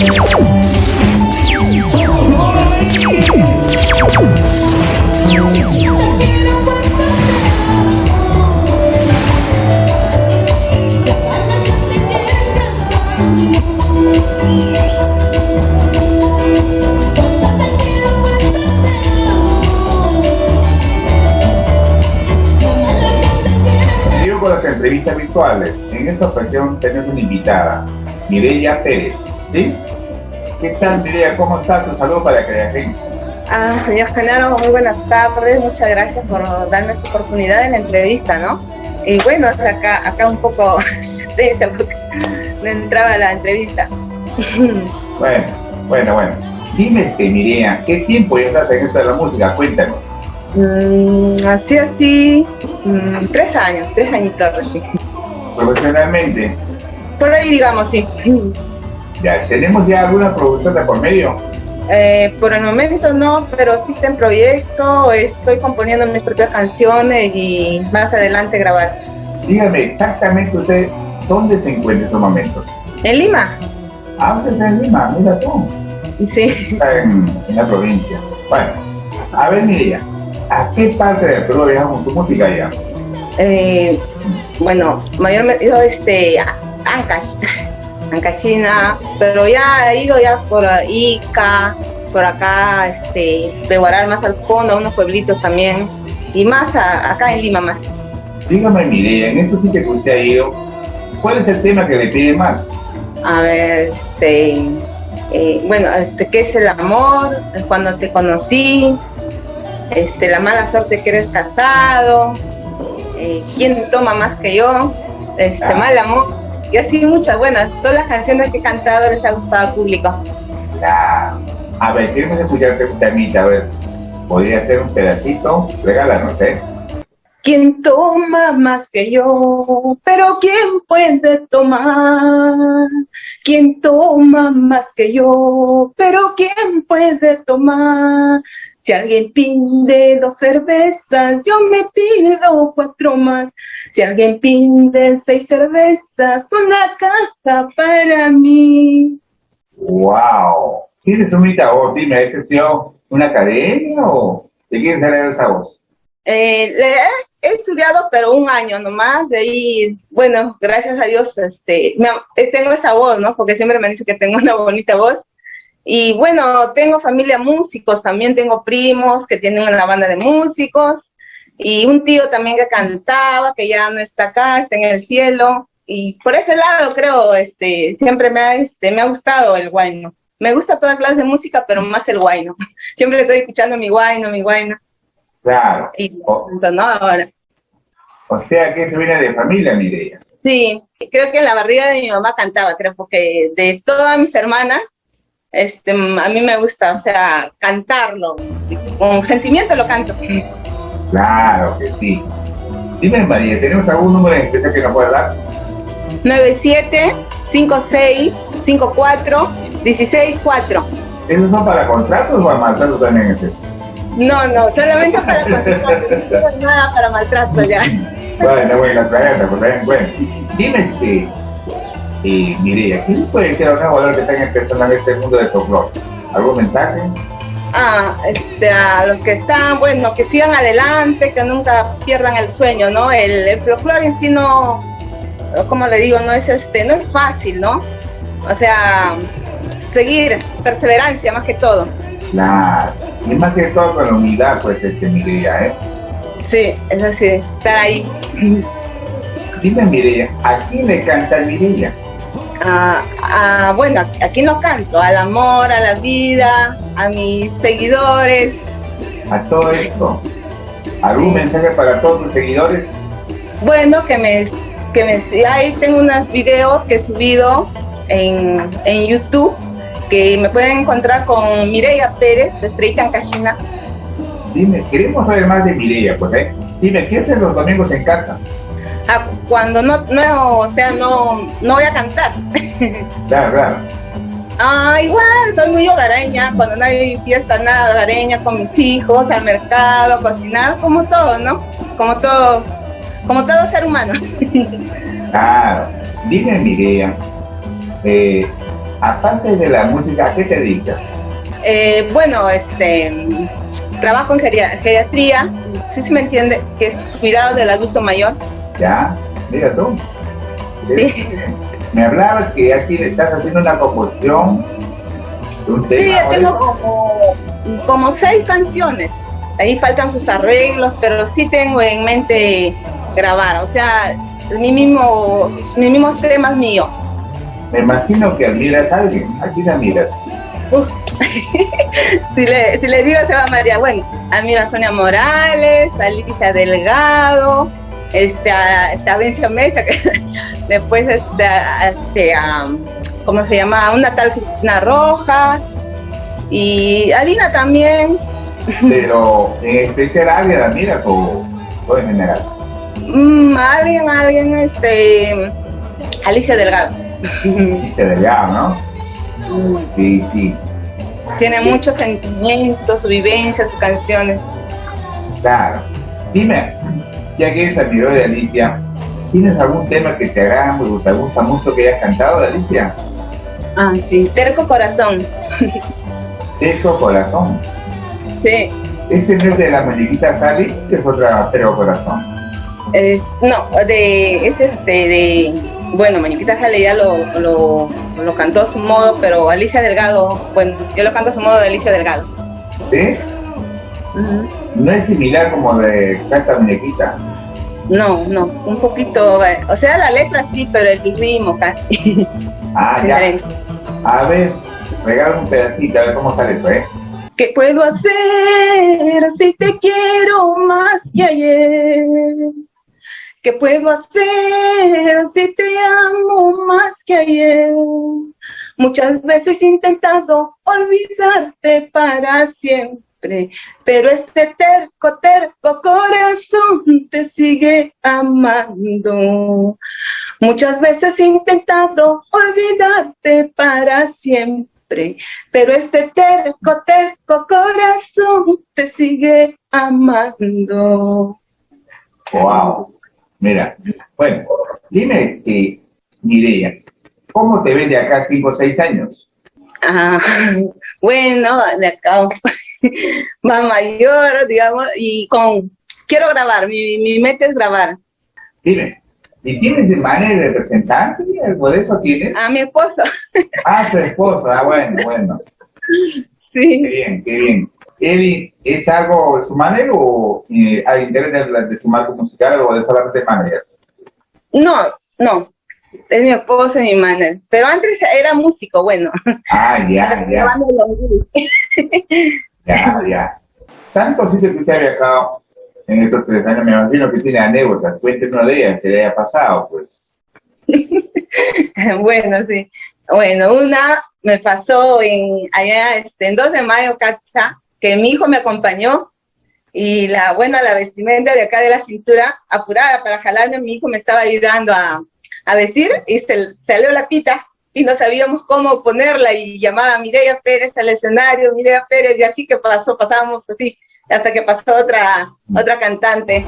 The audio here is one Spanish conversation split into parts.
Sigo con las entrevistas virtuales. En esta ocasión tenemos una invitada, Mireia Pérez. ¿Sí? ¿Qué tal, Mireia? ¿Cómo estás? Un saludo para Crea Gente. Señor Genaro, muy buenas tardes. Muchas gracias por darme esta oportunidad en la entrevista, ¿no? Y bueno, acá un poco tensa porque no entraba la entrevista. Bueno. Dime, Mireia, ¿qué tiempo ya estás en esto de la música? Cuéntanos. Así, 3 añitos recién. Profesionalmente. Por ahí digamos, sí. Ya, ¿tenemos ya alguna producción de por medio? Por el momento no, pero sí está en proyecto, estoy componiendo mis propias canciones y más adelante grabar. Dígame exactamente usted dónde se encuentra en estos momentos. ¿En Lima? Usted está en Lima, mira tú. Sí. Está en la provincia. Bueno, a ver, Mireia, ¿a qué parte del Perú viajas con tu música ya? Bueno, mayormente yo Ancash, Ancashina, pero ya he ido ya por Ica, por acá, Peguaral más al fondo, a unos pueblitos también, y más acá en Lima más. Dígame, Mireia, en estos sitios que usted ha ido, ¿cuál es el tema que le pide más? A ver, bueno, ¿qué es el amor? Cuando te conocí, la mala suerte que eres casado, ¿quién toma más que yo? Mal amor, y así muchas buenas. Todas las canciones que he cantado les ha gustado al público. Claro. A ver, queremos escucharte un temita, a ver, podría ser un pedacito, regálanos, ¿eh? ¿Quién toma más que yo? Pero ¿quién puede tomar? ¿Quién toma más que yo? Pero ¿quién puede tomar? Si alguien pide 2 cervezas, yo me pido 4 más. Si alguien pide 6 cervezas, una caja para mí. ¡Wow! ¿Tienes un voz? Dime, ¿es una academia o te quieres salir esa voz? He estudiado, pero 1 año nomás, de ahí, bueno, gracias a Dios, tengo esa voz, ¿no? Porque siempre me han dicho que tengo una bonita voz. Y bueno, tengo familia músicos, también tengo primos que tienen una banda de músicos, y un tío también que cantaba, que ya no está acá, está en el cielo. Y por ese lado creo, siempre me ha gustado el huayno. Me gusta toda clase de música, pero más el huayno. Siempre estoy escuchando mi huayno. Claro. Y no ahora. O sea que eso viene de familia, Mireia. Sí, creo que en la barriga de mi mamá cantaba, creo, porque de todas mis hermanas, a mí me gusta, o sea, cantarlo, con sentimiento lo canto. Claro que sí. Dime, María, ¿tenemos algún número en especial que nos pueda dar? 97-56-54-164. ¿Esos son para contratos o a maltrato también es eso? No, solamente para contratos, no nada para maltrato ya. Bueno, claro, bueno. Dime, Mireia, ¿qué puede decir a una jugadora que está empezando en este mundo del folclore? ¿Algún mensaje? A los que están, bueno, que sigan adelante, que nunca pierdan el sueño, ¿no? El folclore en sí no, como le digo, no es no es fácil, ¿no? O sea, seguir, perseverancia más que todo. Claro, y más que todo con la humildad, pues, Mireia, ¿eh? Sí, es así, estar ahí. Dime, Mireia, ¿a quién le canta Mireia? Bueno, ¿a quién lo canto? Al amor, a la vida, a mis seguidores. A todo esto. ¿Algún mensaje para todos tus seguidores? Bueno, ahí tengo unos videos que he subido en YouTube, que me pueden encontrar con Mireia Pérez, de Estrella Ancashina. Dime, queremos saber más de Mireia, pues, ¿eh? Dime, ¿qué haces los domingos en casa? Cuando no voy a cantar. Claro. Igual, soy muy hogareña, cuando no hay fiesta, nada, hogareña, con mis hijos, al mercado, cocinar, como todo, ¿no? Como todo ser humano. Claro. Dime, Mireia, Aparte de la música, ¿a qué te dedicas? Bueno, trabajo en geriatría, sí se me entiende, que es cuidado del adulto mayor. Ya, mira tú. Sí, Me hablabas que aquí estás haciendo una composición de un sí, tema. ya tengo como 6 canciones. Ahí faltan sus arreglos, pero sí tengo en mente grabar. O sea, mi mismo tema es mío. Me imagino que admiras a alguien. ¿A quién admiras? Uf. Si le digo se va a marear. Bueno, admiro a Sonia Morales, a Alicia Delgado, a Bencio Mesa, que después ¿cómo se llama? Una tal Cristina Rojas y Alina también. Pero en especial a alguien admiras o en general. Alguien, Alicia Delgado. Y te delgado, ¿no? Sí, sí. Tiene muchos sentimientos, su vivencia, sus canciones. Claro. Dime, ya que eres admirador de Alicia, ¿tienes algún tema que te agrada o te gusta mucho que hayas cantado de Alicia? Ah, sí, Terco Corazón. Eso, corazón. Sí. Ese no es de la muñequita Sally, que es otra, pero corazón. Bueno, Muñequita Sale ya lo cantó a su modo, pero Alicia Delgado, bueno, yo lo canto a su modo de Alicia Delgado. ¿Sí? No es similar como de Canta Muñequita. No, un poquito, o sea, la letra sí, pero el ritmo casi. Ah, ya. A ver, regala un pedacito, a ver cómo sale eso, ¿eh? ¿Qué puedo hacer si te quiero más que ayer? ¿Qué puedo hacer si te amo más que ayer? Muchas veces he intentado olvidarte para siempre, pero este terco corazón te sigue amando. Muchas veces he intentado olvidarte para siempre, pero este terco corazón te sigue amando. Wow. Mira, bueno, dime, Mireia, ¿cómo te ves de acá 5 o 6 años? Bueno, de acá más mayor, digamos, quiero grabar, mi meta es grabar. Dime, ¿y tienes de manera de representante? ¿Algo de eso tienes? A mi esposo. Ah, tu esposo, bueno. Sí. Qué bien, qué bien. ¿Él es algo de su manera o hay interés de su marco musical o de solamente manager? No, es mi esposo y mi manager. Pero antes era músico, bueno. Ah, ya. Ya. Tanto sí que usted ha viajado en estos 3 años, me imagino que tiene anécdotas. Cuéntenos de ellas, que le haya pasado, pues. Bueno, sí. Bueno, una me pasó allá en 2 de mayo, Cacha, que mi hijo me acompañó y la vestimenta de acá de la cintura, apurada para jalarme, mi hijo me estaba ayudando a vestir y se salió la pita y no sabíamos cómo ponerla y llamaba a Mireia Pérez al escenario, Mireia Pérez, y así que pasábamos así, hasta que pasó otra cantante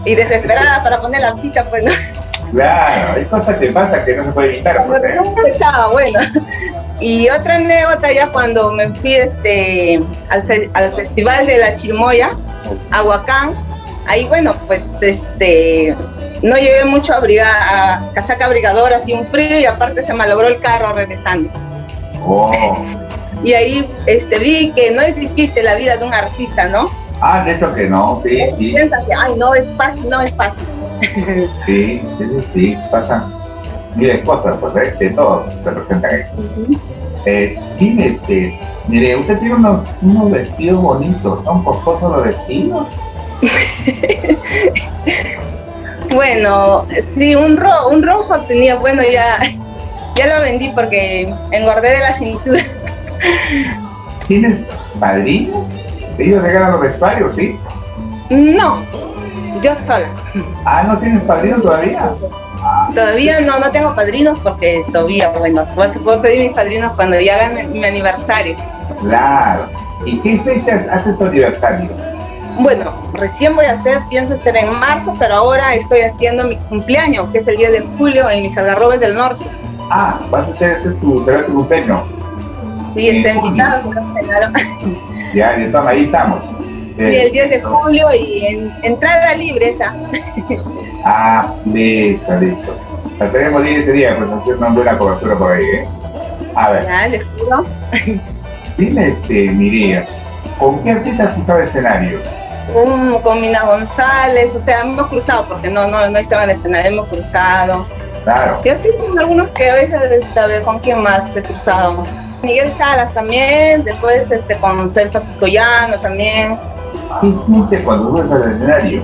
y desesperada para poner la pita, pues no. Claro, hay cosas que pasan que no se puede evitar. Pues, ¿eh? Bueno. Y otra anécdota ya cuando me fui al Festival de la Chirimoya, a Huacán, ahí bueno, pues no llevé mucho casaca abrigadora, así un frío, y aparte se malogró el carro regresando. Oh. Y ahí vi que no es difícil la vida de un artista, ¿no? Ah, de hecho que no, sí. Piensan que, no es fácil. Sí, pasan miles de cosas, pues, de todo se presentan ahí. Dime, mire, usted tiene unos vestidos bonitos, ¿son costosos los vestidos? Bueno, sí, un rojo tenía, bueno, ya lo vendí porque engordé de la cintura. ¿Tienes padrinos? ¿Ellos regalan los vestuarios, sí? No, yo sola. Ah, ¿no tienes padrinos todavía? Todavía no tengo padrinos porque todavía, bueno, puedo pedir mis padrinos cuando ya hagan mi aniversario. Claro. ¿Y qué fechas haces tu aniversario? Bueno, recién pienso hacer en marzo, pero ahora estoy haciendo mi cumpleaños, que es el 10 de julio en mis Algarrobes del Norte. Ah, vas a hacer será tu cumpleaños. Sí, está invitado, claro. Ya, estamos, ahí estamos. Sí, el 10 de julio y entrada libre esa. Ah, listo, listo. La tenemos 10 ese día, pues hacer una buena cobertura por ahí, ¿eh? A ver, Ya, les juro. dime, Mireia, ¿con qué artista has estado en escenario? Con Mina González, o sea, hemos cruzado, porque no estaba en el escenario, hemos cruzado. Claro. Y así con algunos que a veces, a ver, ¿con quién más he cruzado? Miguel Salas también, después con Celso Picoyano también. ¿Qué sientes cuando subes al escenario?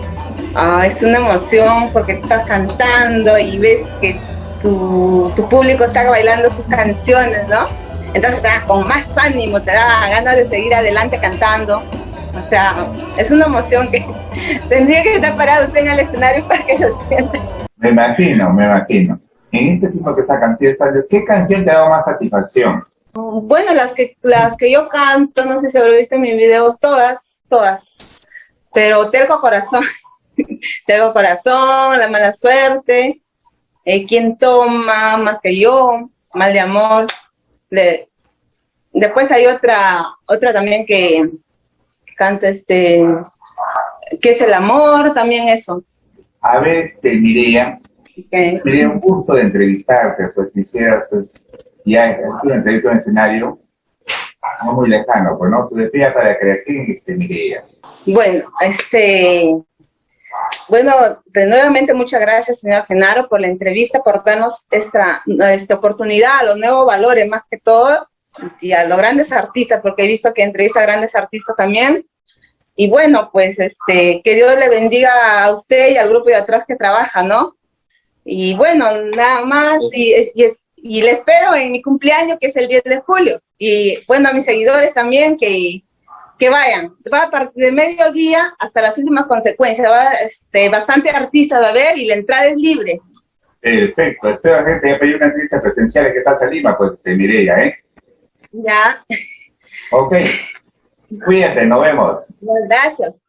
Ah, es una emoción porque estás cantando y ves que tu público está bailando tus canciones, ¿no? Entonces te da con más ánimo, te da ganas de seguir adelante cantando. O sea, es una emoción que tendría que estar parado usted en el escenario para que lo sienta. Me imagino, me imagino. En este tipo que está canción, ¿qué canción te ha dado más satisfacción? Bueno, las que yo canto, no sé si habré visto en mis videos, todas. Pero Terco Corazón, Terco Corazón, La Mala Suerte, Quien Toma, Más que Yo, Mal de Amor. Después hay otra también que canto, ¿Qué es el amor? También eso. A ver, Mireia, me dio un gusto de entrevistarte, pues quisiera, pues, ya es una entrevista en escenario, no muy lejano, pues, ¿no? Tu despida para creación, Mireia. Bueno, nuevamente muchas gracias, señor Genaro, por la entrevista, por darnos esta oportunidad a los nuevos valores, más que todo, y a los grandes artistas, porque he visto que entrevista a grandes artistas también. Y bueno, pues, que Dios le bendiga a usted y al grupo de atrás que trabaja, ¿no? Y bueno, nada más, y le espero en mi cumpleaños, que es el 10 de julio. Y bueno, a mis seguidores también, que vayan. Va a partir de mediodía hasta las últimas consecuencias. Bastante artista va a haber y la entrada es libre. Perfecto. Espero, gente, ya pedí una entrevista presencial que pasa a Lima, pues, Mireia, ¿eh? Ya. Ok. Cuídate, nos vemos. Gracias.